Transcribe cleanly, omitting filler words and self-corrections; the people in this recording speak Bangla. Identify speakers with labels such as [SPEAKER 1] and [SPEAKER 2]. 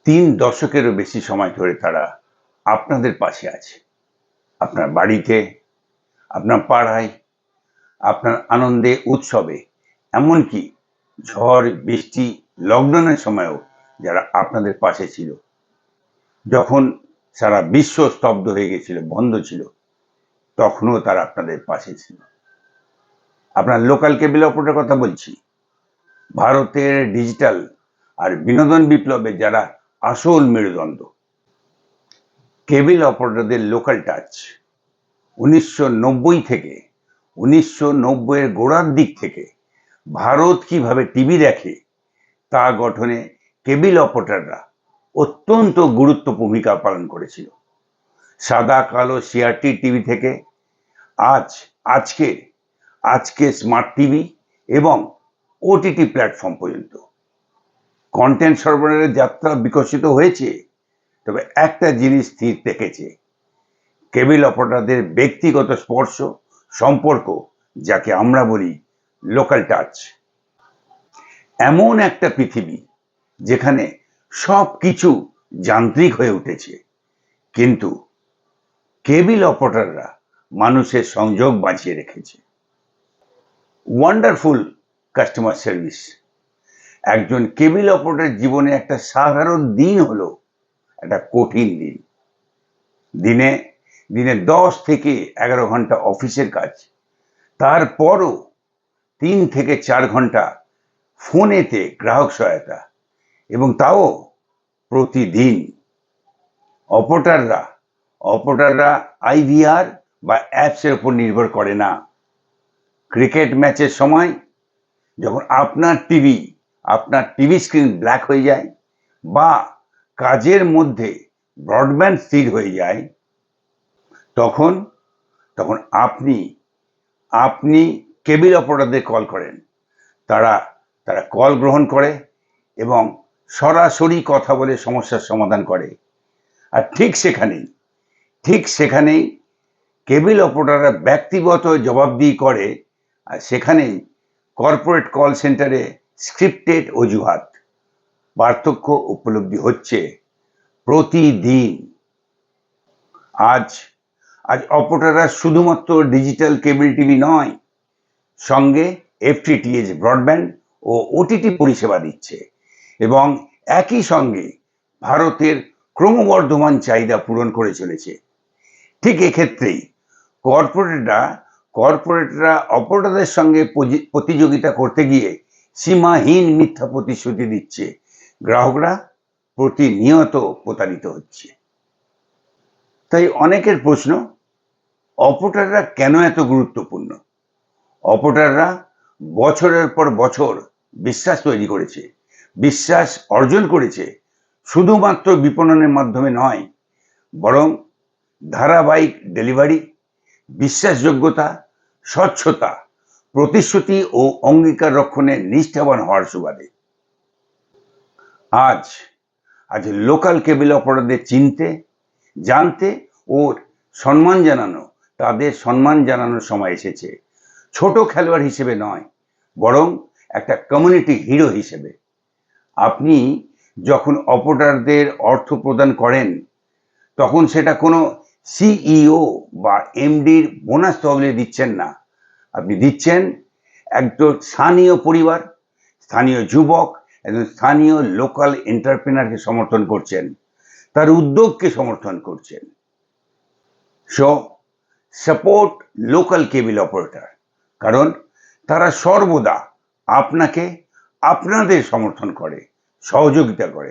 [SPEAKER 1] তিন দশকেরও বেশি সময় ধরে তারা আপনাদের পাশে আছে। আপনার বাড়িতে, আপনার পাড়ায়, আপনার আনন্দে, উৎসবে, এমনকি ঝড়, বৃষ্টি, লকডাউনের সময়ও যারা আপনাদের পাশে ছিল। যখন সারা বিশ্ব স্তব্ধ হয়ে গেছিল, বন্ধ ছিল, তখনও তারা আপনাদের পাশে ছিল। আপনার লোকাল কেবল অপারেটরের কথা বলছি। ভারতের ডিজিটাল আর বিনোদন বিপ্লবে যারা আসল মেরুদণ্ড। কেবল অপারেটরদের লোকাল টাচ 1990 থেকে 1990-এর গোড়ার দিক থেকে ভারত কিভাবে টিভি দেখে তা গঠনে কেবল অপারেটররা অত্যন্ত গুরুত্বপূর্ণ ভূমিকা পালন করেছিল। সাদা কালো সিআরটি টিভি থেকে আজকে স্মার্ট টিভি এবং ওটিটি প্ল্যাটফর্ম পর্যন্ত কন্টেন্ট সরবরাহের যাত্রা বিকশিত হয়েছে। তবে একটা জিনিস স্থির থেকেছে, কেবল অপারেটরদের ব্যক্তিগত স্পর্শ, সম্পর্ক, যাকে আমরা বলি লোকাল টাচ। এমন একটা পৃথিবী যেখানে সব কিছু যান্ত্রিক হয়ে উঠেছে, কিন্তু কেবল অপারেটররা মানুষের সংযোগ বাঁচিয়ে রেখেছে। Wonderful customer service. একজন কেবল অপারেটরের জীবনে একটা সাধারণ দিন হলো একটা কঠিন দিন। দিনে 10 থেকে 11 ঘন্টা অফিসের কাজ, তারপরও 3 থেকে 4 ঘন্টা ফোনেতে গ্রাহক সহায়তা, এবং তাও প্রতিদিন। অপারেটররা আইভিআর বা অ্যাপসের উপর নির্ভর করে না। ক্রিকেট ম্যাচের সময় যখন আপনার টিভি স্ক্রিন ব্ল্যাক হয়ে যায়, বা কাজের মধ্যে ব্রডব্যান্ড স্থির হয়ে যায়, তখন আপনি কেবল অপারেটরদের কল করেন। তারা কল গ্রহণ করে এবং সরাসরি কথা বলে সমস্যার সমাধান করে। আর ঠিক সেখানেই কেবল অপারেটররা ব্যক্তিগত জবাবদিহি করে। আর সেখানেই কর্পোরেট কল সেন্টারে স্ক্রিপ্টেড অজুহাত। পার্থক্য উপলব্ধি হচ্ছে প্রতিদিন। আজ অপারেটররা শুধুমাত্র ডিজিটাল কেবল টিভি নয়, সঙ্গে এফটিটিএইচ ব্রডব্যান্ড ও ওটিটি পরিষেবা দিচ্ছে, এবং একই সঙ্গে ভারতের ক্রমবর্ধমান চাহিদা পূরণ করে চলেছে। ঠিক এক্ষেত্রেই কর্পোরেটরা অপারেটরদের সঙ্গে প্রতিযোগিতা করতে গিয়ে সীমাহীন মিথ্যা প্রতিশ্রুতি দিচ্ছে। গ্রাহকরা প্রতিনিয়ত প্রতারিত হচ্ছে। তাই অনেকের প্রশ্ন, অপারেটররা কেন এত গুরুত্বপূর্ণ? অপারেটররা বছরের পর বছর বিশ্বাস তৈরি করেছে, বিশ্বাস অর্জন করেছে, শুধুমাত্র বিপণনের মাধ্যমে নয়, বরং ধারাবাহিক ডেলিভারি, বিশ্বাসযোগ্যতা, স্বচ্ছতা, প্রতিশ্রুতি ও অঙ্গীকার রক্ষণে নিষ্ঠাবান হওয়ার সুবাদে। আজ লোকাল কেবল অপারেটরদের চিনতে, জানতে ও তাদের সম্মান জানানোর সময় এসেছে। ছোট খেলোয়াড় হিসেবে নয়, বরং একটা কমিউনিটি হিরো হিসেবে। আপনি যখন অপারেটরদের অর্থ প্রদান করেন, তখন সেটা কোনো সিইও বা এমডির বোনাস তহবিলে দিচ্ছেন না। আপনি দিচ্ছেন একজন স্থানীয় পরিবার, স্থানীয় যুবক, একজন স্থানীয় লোকাল এন্টারপ্রেনারকে সমর্থন করছেন, তার উদ্যোগকে সমর্থন করছেন। সো সাপোর্ট লোকাল কেবল অপারেটর, কারণ তারা সর্বদা আপনাদের সমর্থন করে, সহযোগিতা করে।